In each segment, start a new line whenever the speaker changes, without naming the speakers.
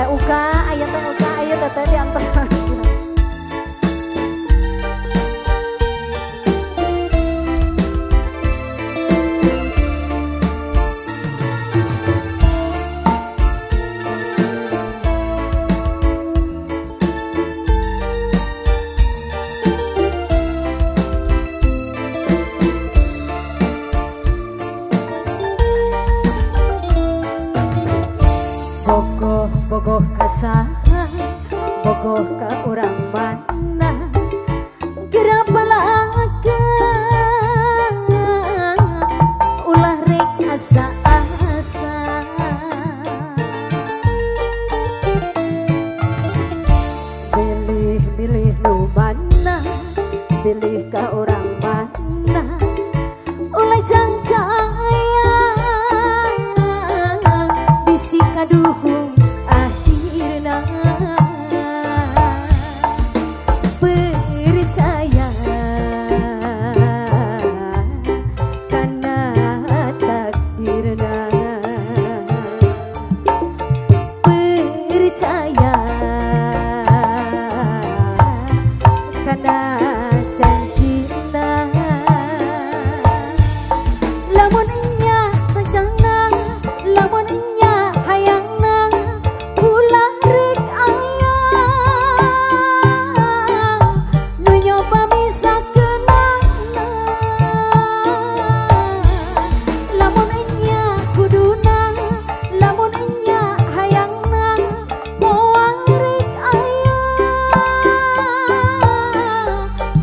Uka, ayo teteh diantar langsung. Bogoh kasah, bogoh ka urang mana, gerak belakang, ulah rek asa-asa. Pilih lu mana, pilih ka urang mana, ulah jang-jaya, bisi kaduhung. Percaya karena takdirna, percaya karena janjina. Lamun nya tegangna, lamun nya hayangna, ulah rek aya nu nyoba misakeunana. Lamun nya kuduna, lamun nya hayangna, moal rek aya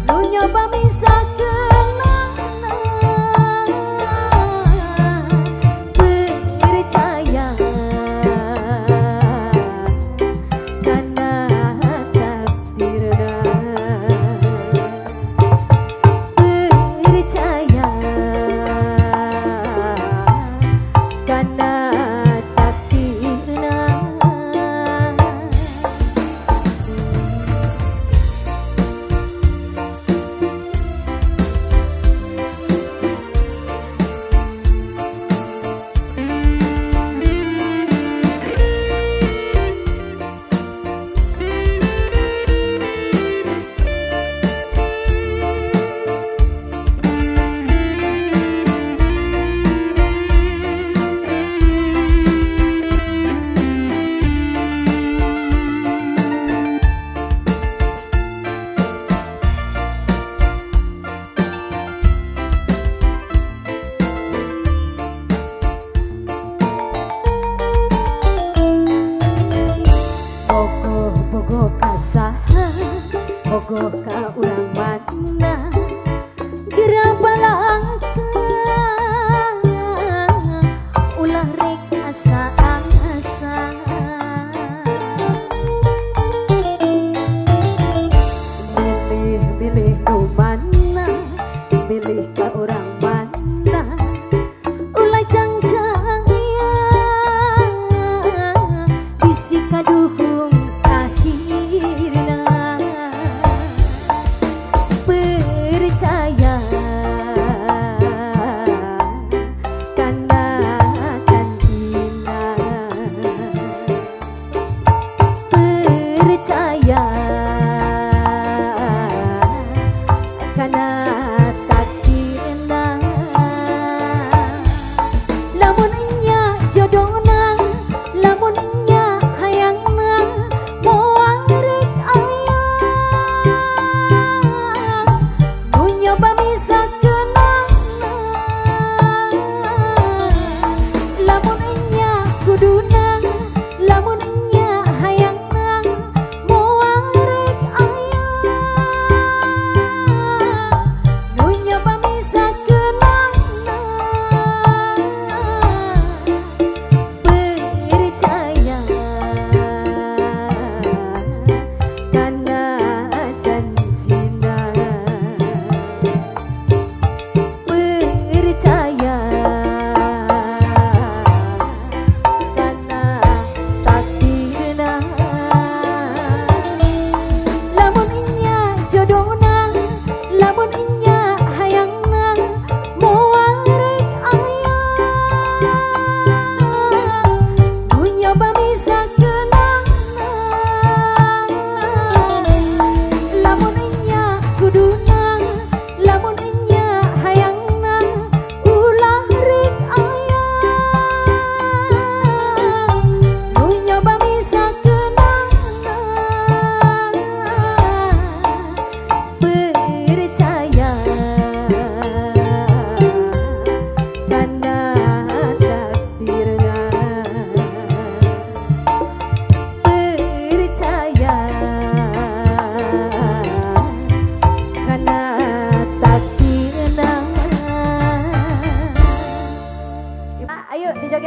nu nyoba misakeunana. Percaya karena takdirna, percaya karena takdirna. Bogoh kasah, bogoh ka urang mana, gerak belakang, ulah rek asa-asa. Pilih nu mana, pilih ka urang mana, ulah jang-jangnya, bisi kaduhung akhirna. Percaya karena janjina, percaya karena takdirna. Lamun nya jodohna, lamun nya hayangna, moal rek aya nu nyoba misakeunana. Lamun nya kuduna, lamun nya hayangna, moal rek aya nu nyoba misakeunana. Percaya karena janjina, percaya karena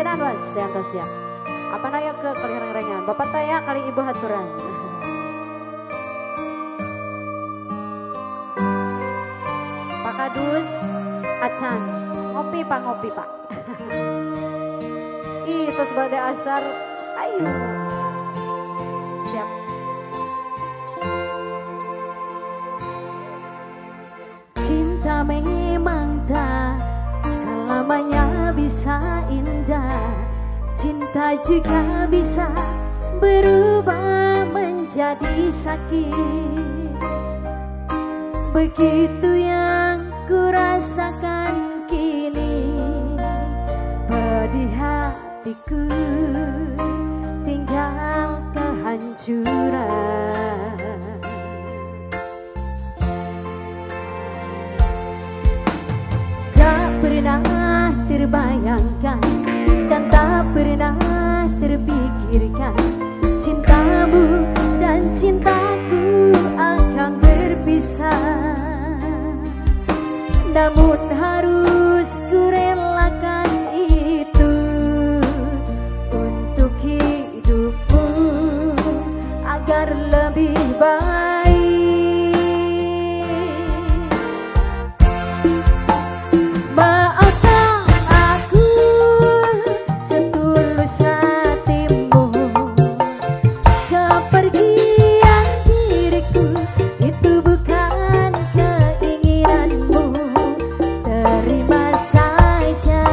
sakitan was diantos ya. Apa naya ke kelireng-rengan. Bapak tanya kali ibu haturan. Pak Kadus, acan. Ngopi pak, ngopi pak. Itu sebagai asar. Ayo. Siap. Cinta memang tak selamanya bisa indah. Cinta juga bisa berubah menjadi sakit. Begitu yang kurasakan kini. Pedih hatiku tinggal kehancuran. Tak pernah terbayangkan dan tak pernah terpikirkan cintamu dan cintaku akan berpisah. Namun harus kurelakan itu untuk hidupmu agar lebih baik. Maafkan aku setulus hatimu. Kepergian diriku itu bukan keinginanmu. Terima saja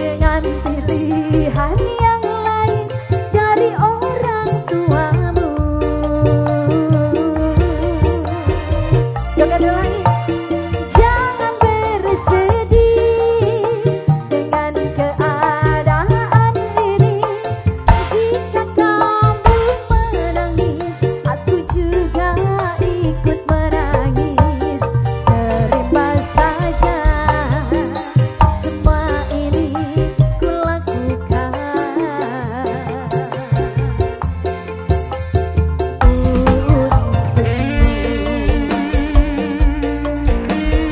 dengan pilihan yang lain dari orang tuamu. Joget dulu lagi. Jangan bersedih dengan keadaan ini. Jika kamu menangis, aku juga ikut menangis. Terima saja semua ini kulakukan untukmu.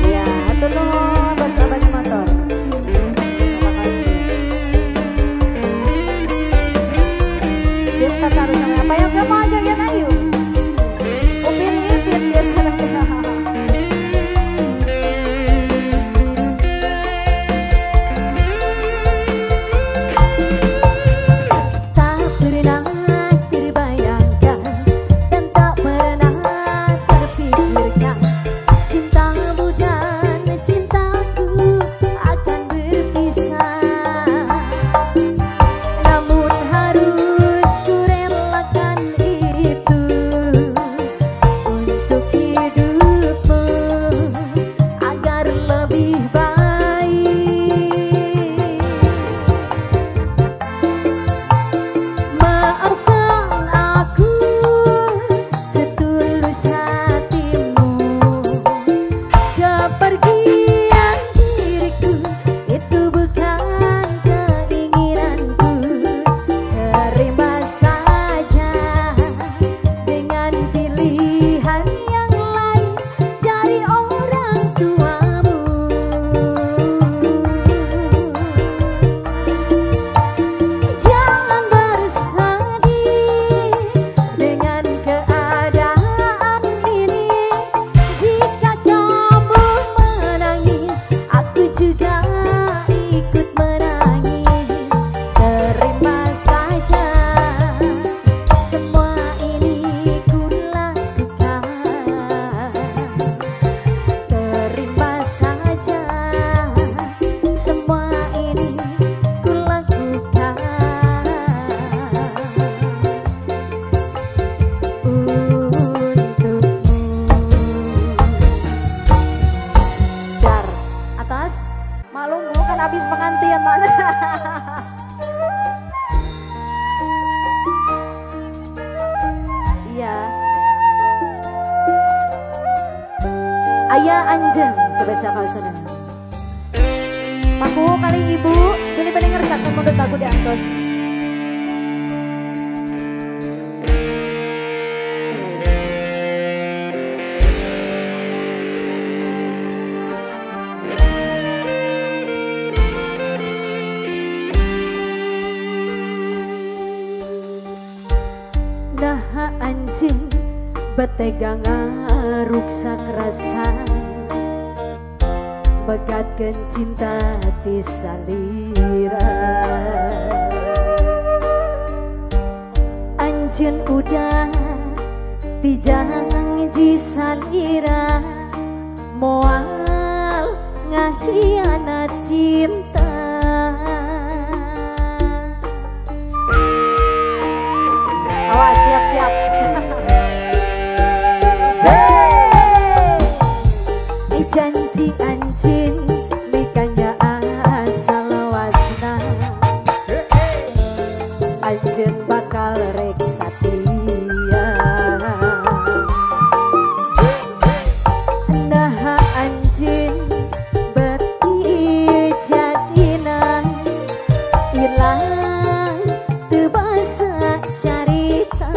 Ya, atur nuhun bos abadi motor. Terima kasih. Siap tata harus sama apa yang mau joget ayo. Upin ipin biasanya. Tak pernah terbayangkan dan tak pernah terpikirkan cintamu dan cintaku akan berpisah. Namun harus kurelakan itu untuk hidupmu agar lebih baik. Maafkan aku setulus hatimu. Kepergian diriku itu bukan keinginanku. Terima saja dengan pilihan yang lain dari orang tuamu. Jangan bersedih dengan keadaan ini. Jika kamu menangis, aku juga ikut menangis. Terima saja semua ini kulakukan. Terima saja semua ini kulakukan untukmu. Dar atas malum bu kan habis pengantian mana. Iya. Ayah anjeng sebesar kau sedang. Paku kali ibu, pilih pendengar satu mundut lagu di antos. betegang ruksak rasa begatkeun cinta ti salira anjeun udah ti janji salira moal ngahianat cinta. Awas siap-siap. Janji anjing mikanya asal wasna anjeun bakal rek satia nah anjing beti jadina ilang teu basa carita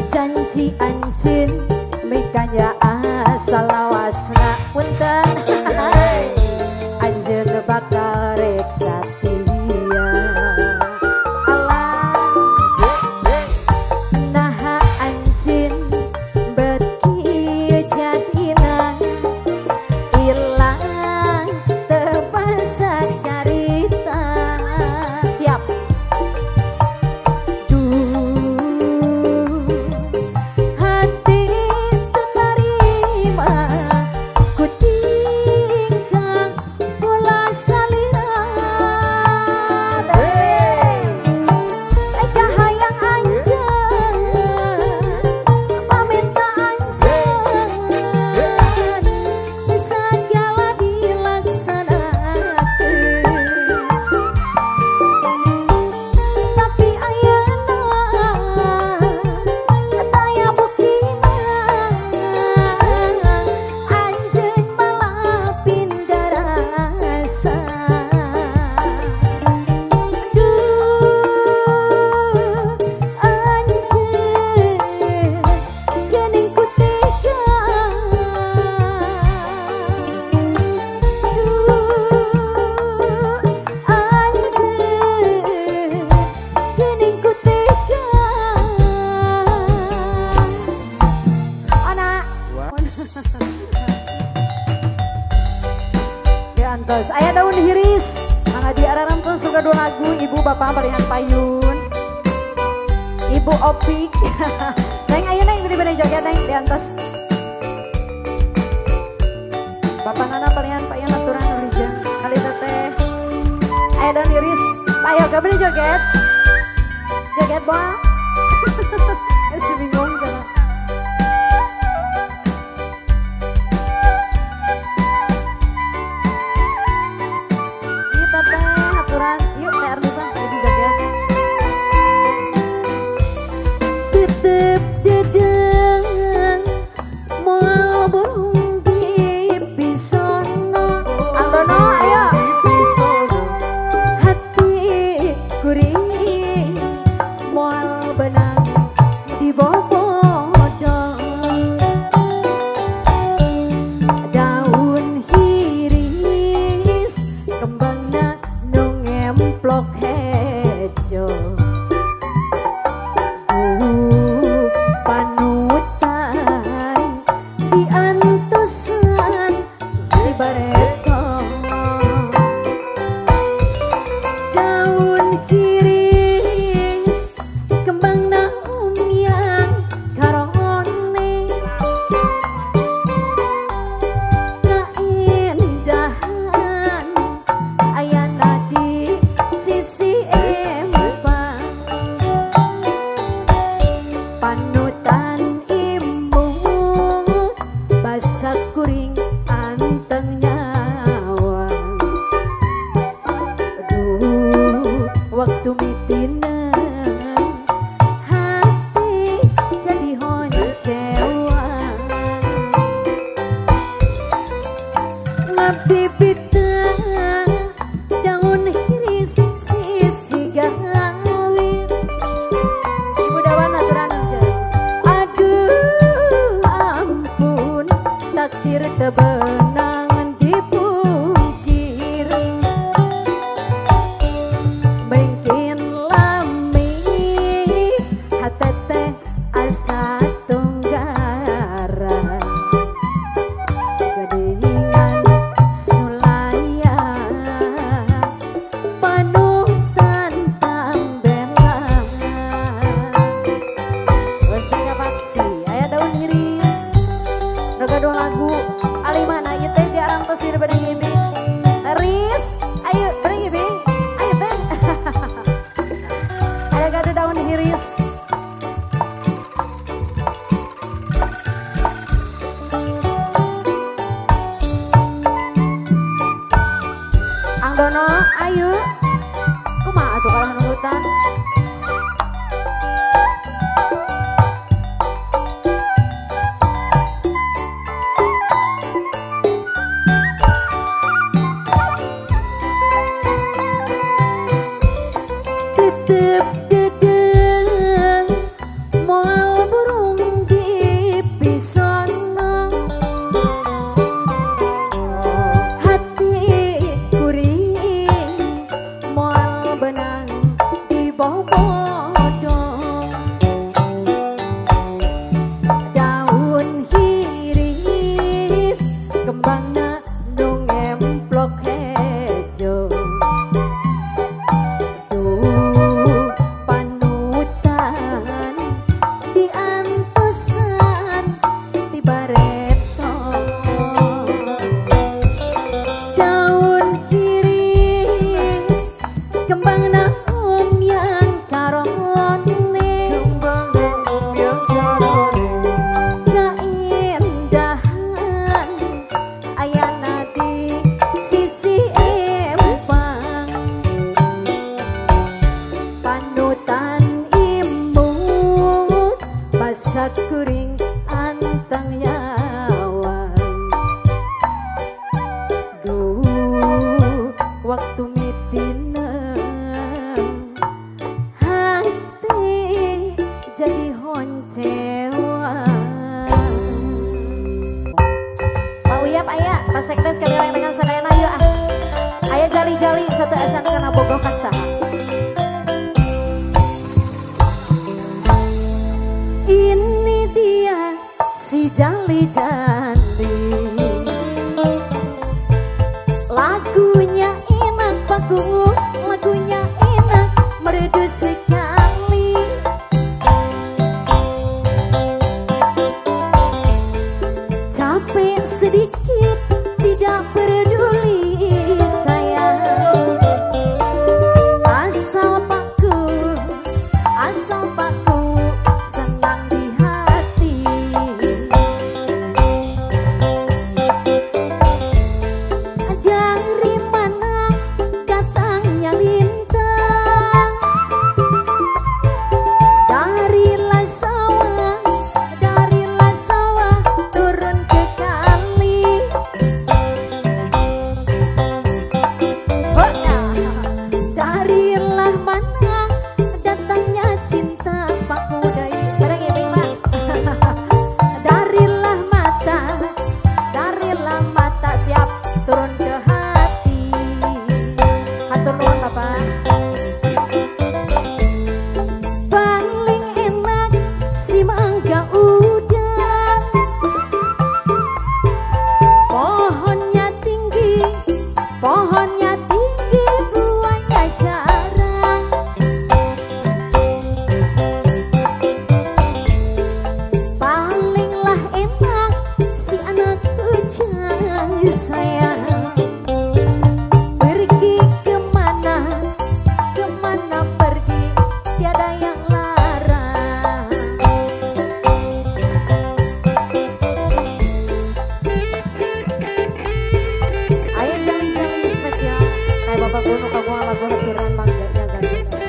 janji anjing mikanya asal wasna punten anjeun bakal rek satia alah nah anjing beti jadina ilang teu basa carita siap. Ayah daun hiris mangga diararan pun suka dua lagu ibu bapak palingan payun ibu opik neng ayah neng beri joget neng di atas bapak nana palingan payun aturan nulijan kali teteh ayah daun hiris ayo gak beri joget bang masih bingung jangan. Yuk, teh Arnisa, jadi joget. Tetep dedang moal burung di pisono. Antono, ayo. Hati gurih moal benang emplok hejo. Panutan diantusan di bareto. Daun hiris kembang naum yang karone. Keindahan ayana di sisi empang. Panutan imbung basah kuring anteng nyawa. Aduh waktu mitinan hati jadi honcewa. Ngabibita daun hiris sisi gawi. Ibu Dawan aturan aja. Aduh ampun takdir tebenang dipungkir. Mungkin lami hatete asa tunggaran. Gadingan sulaya panutan tambelan. Wes tiga paksi aya daun iris. Noga dua lagu alimana ieu teh diarantos di beureung Ibi. Iris, ayo beureung Ibi. Ayo teh. Ada gado daun iris. Angdono, ayo. Kumaha atuh kalah nunggutan? Titip dedeng moal burung di pisono. Hati kuring moal benang di bobodong. Daun hiris kembangna nu ngemplok hejo. Duh panutan diantusan di bareto. Daun hiris kembang naum yang karone. Keindahan ayana di sisi empang. Panutan imbung basah kuring anteng nyawa. Duh waktu mitineun hati jadi honcewa. Pak Uyap aya, Pak Sekdes kalian dengan sadayana yuk ah. Aya jali-jali satu asan kana bogoh kasaha. Ini dia si jali-jali. Lagunya enak bagus, lagunya enak merdu sekali. Capek sedikit tidak peduli sayang. Asal paku senang di hati. Dari mana datangnya lagu nu kagungan lagu hatiran mangga jaga kita.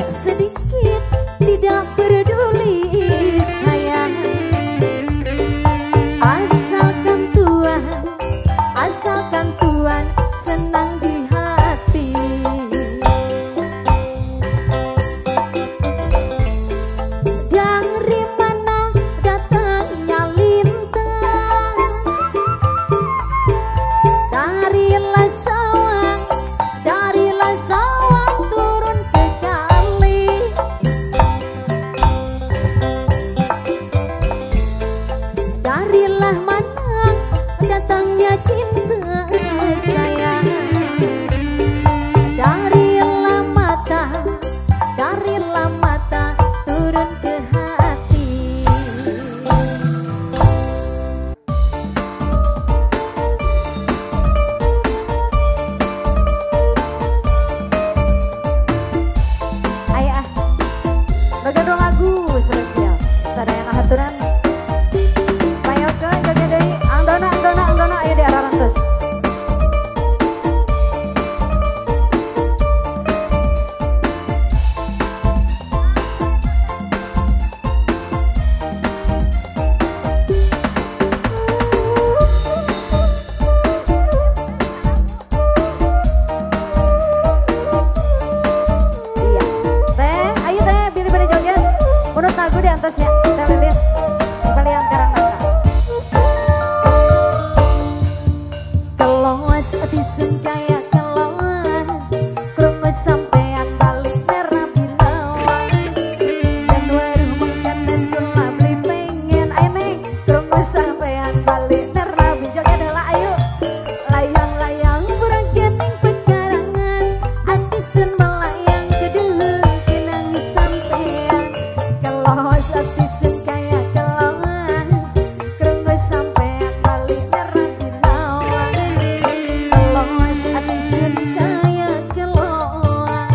Sedikit tidak peduli sayang, asalkan Tuhan senang di hati. Dari mana datangnya lintang, darilah sawang turun ke kali. Darilah mana datangnya cinta sayang, darilah mata turun ke hati.
Ayah, bagian lagu spesial. Sadayana haturan. Payoke jaga deui anggona aya di ararantos. Iya. Teh, ayo teh biri-biri joget. Menurut lagu di atasnya, teh lilis. Kalian karang nangka.
Keloas ati sun kaya keloas, krungu sampean balik nerapi lawas. Dan waruh mengkanan kula beli pengen neng, krungu sampean balik nerapi. Joget adalah ayo. Layang-layang bergening pekarangan, ati sun melayang kedulur kenangis sampean. Keloas ati sun kaya keloas, krungu sampean balik nerapi lawas. Keloas ati sun kaya keloas.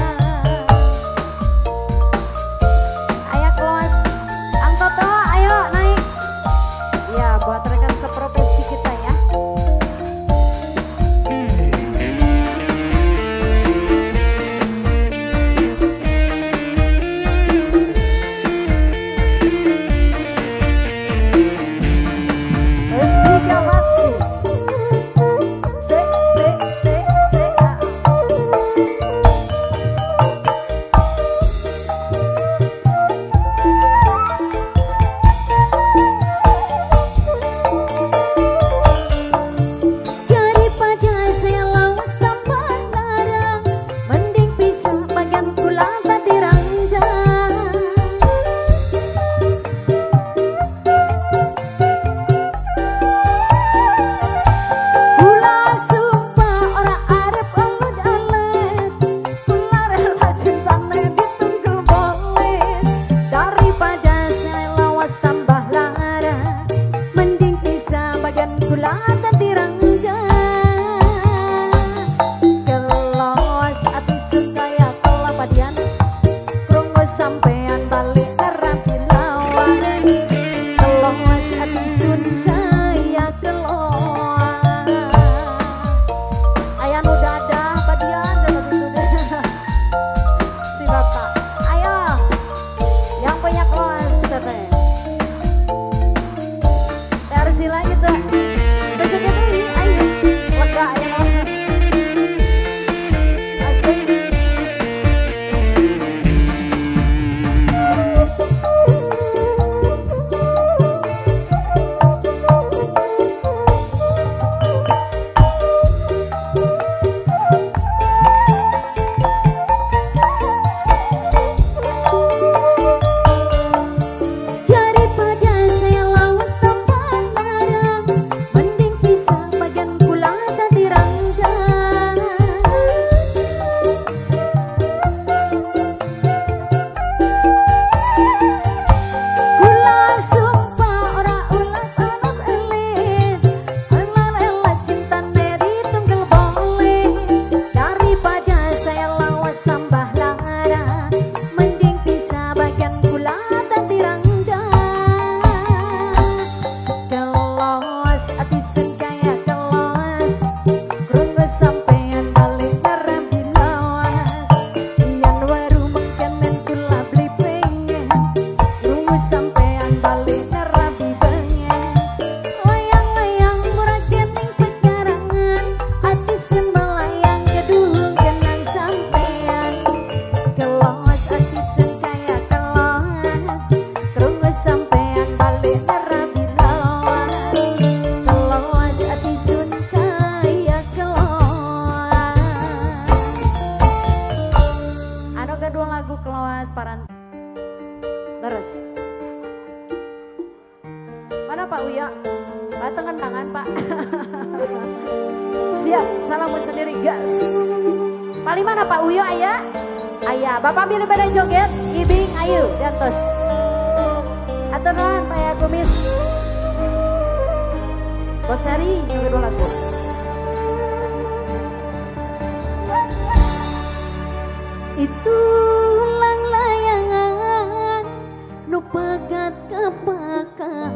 atisun melayang gedung kenang sampean kelos atisun kaya kelos krungu sampean balik nerabi lawas kelos atisun kaya kelos
Anu kedua lagu kelas paran terus mana Pak Uya? Batengan tangan Pak. Siap, salamu sendiri gas. Paling mana Pak Uyo ayah? Ayah, Bapak pilih pada joget, Ibing, ayo, dantos. Aturan Pak ya Kumis. Bos Hari, yang kedua lagu.
Itulah layangan nu pagat kapakan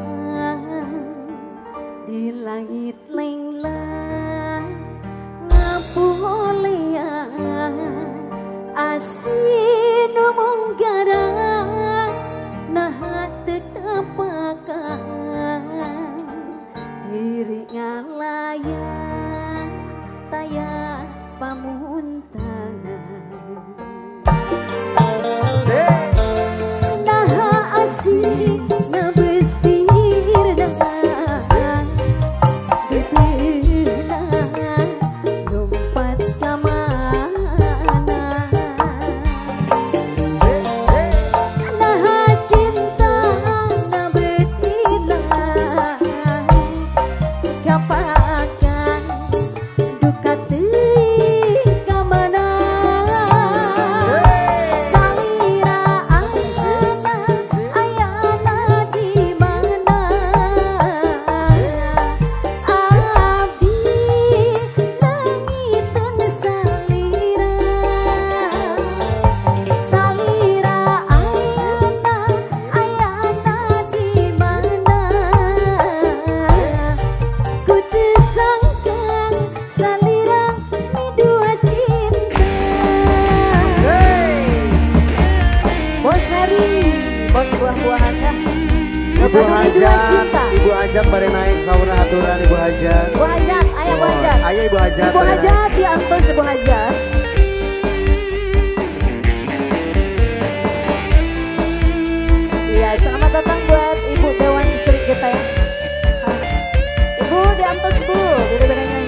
di langit lenglang ngapulean asin munggaran nah teu tapakan diri ngalayan taya pamuntan nah asih nabesir
Ibu Hajat,
Ibu Hajat bare naik sauna aturan Ibu Hajat.
Ibu Hajat, ayah Ibu Hajat.
Ayah Ibu Hajat.
Ibu Hajat diantos Ibu Hajat. Iya, selamat datang buat Ibu Dewan Sri kita ya. Ibu diantos Bu, beda-beda nyanyi.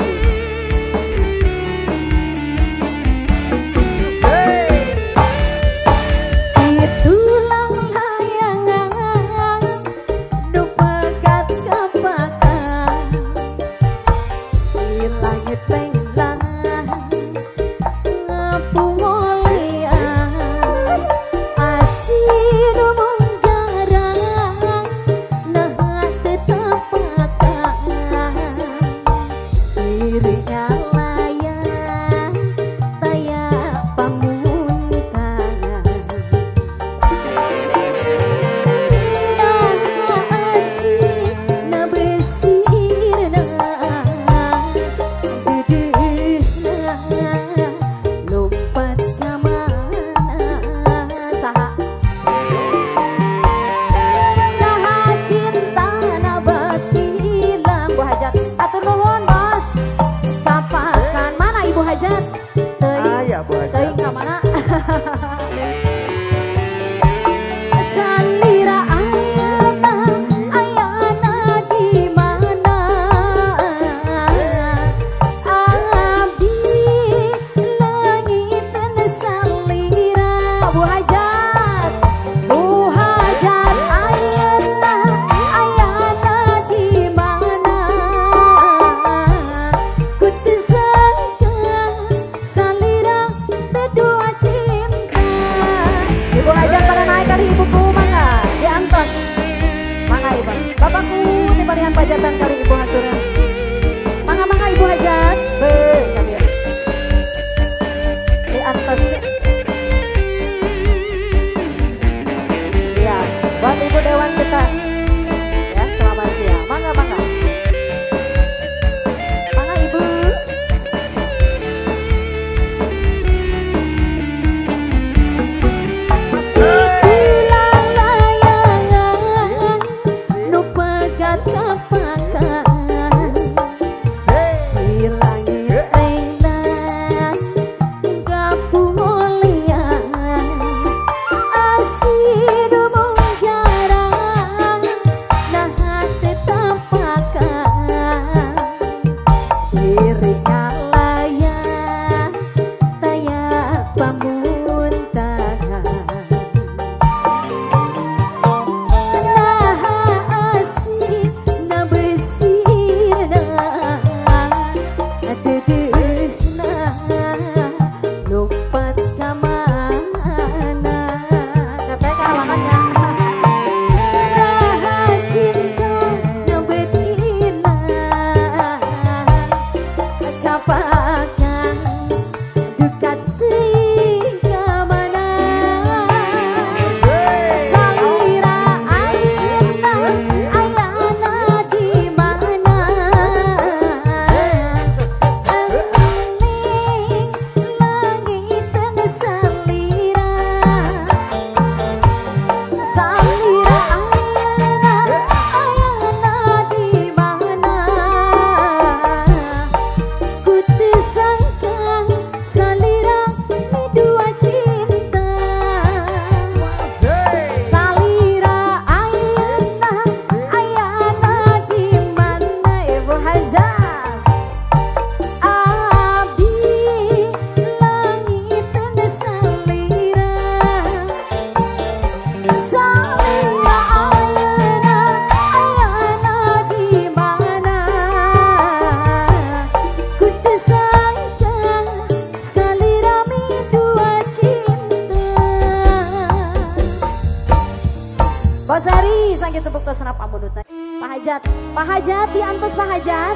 gitu bukti senap amudutna. Pak Hajat diantos Pak Hajat.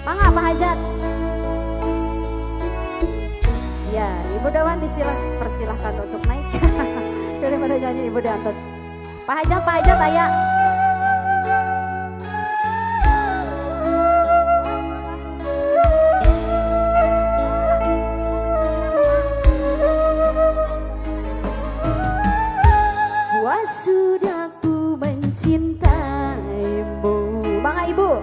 Mangga Pak Hajat. Ya, Ibu Dawan persilahkan untuk naik. Daripada nyanyi Ibu diantos. Pak Hajat aya.
Sudah ku mencintaimu,
Mangga Ibu.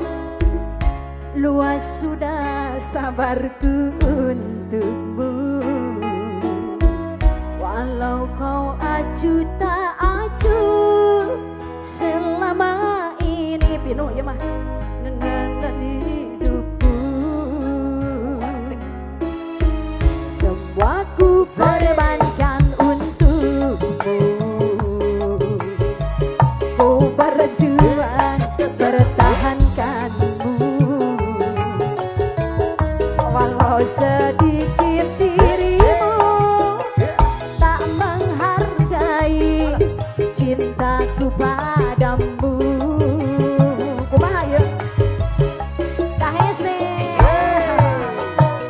Luas sudah sabarku untukmu. Walau kau acuh tak acuh selama ini
Pinu ya mah.
dengan hidupku. Semua ku korbankan untukmu. Berjuang bertahankanmu, walau sedikit dirimu tak menghargai cintaku padamu.
Kumaha ya? Kahese.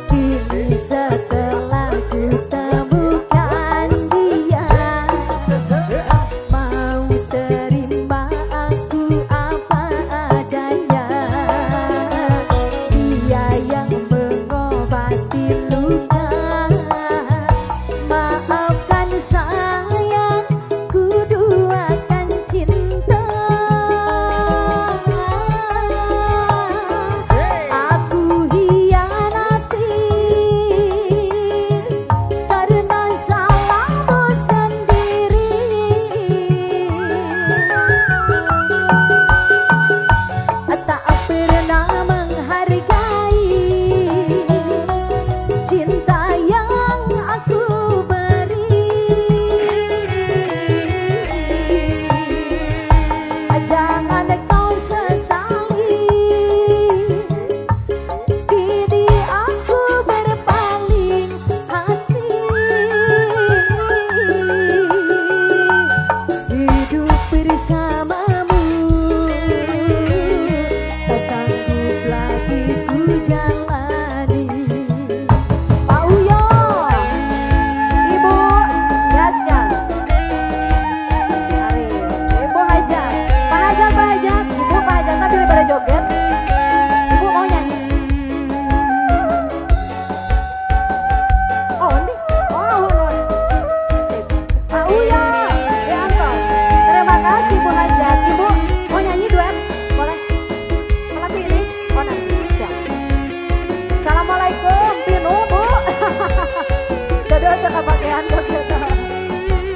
Kini setelah ku temukan dia, mau terima aku apa adanya. Dia yang mengobati luka. Maafkan sayang, ku duakan cinta. Aku hianati karena salahmu sendiri. Tak pernah menghargai cinta yang aku beri. Jangan kau sesali, kini aku berpaling hati. Hidup bersamamu tak sanggup lagi ku jalani.
Pak Uyo. Ibu Yaskan. Ari, Ibu Hajat. Pak Hajat. Ibu Pak Hajat tapi daripada joget. Ibu mau nyanyi. Oh, ini. Oh. Sip. Pak Uyo diantos. Terima kasih Bu Hajat. Ibu mau nyanyi duet? Boleh? Lagu ini? Oh nanti. Siap. Assalamualaikum, Pinu Bu. Dadah aja kebagian joget.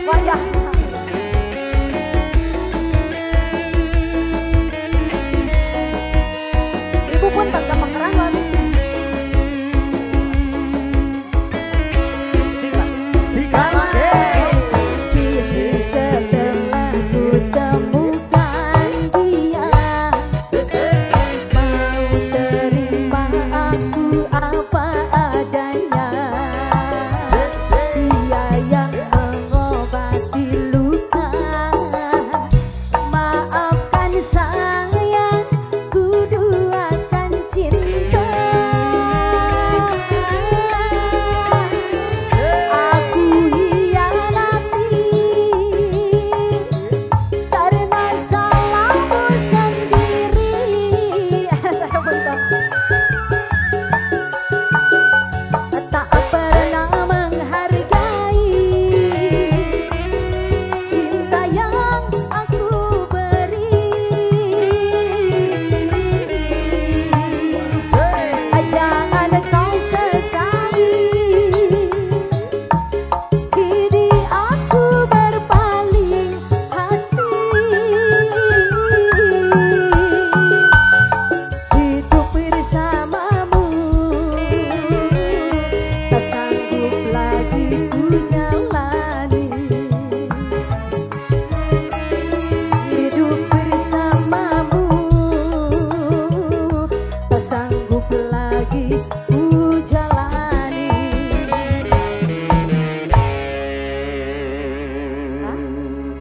Wajah. Ibu pun tetap mengerang lagi.
Kini setelah ku temukan dia, mau terima aku apa adanya. Dia yang mengobati luka. Maafkan sayang, ku duakan cinta. Aku hianati karena salahmu sendiri. Tak pernah menghargai cinta yang aku beri. Jangan kau sesali, kini aku berpaling hati. Hidup bersamamu tak sanggup lagi ku jalani.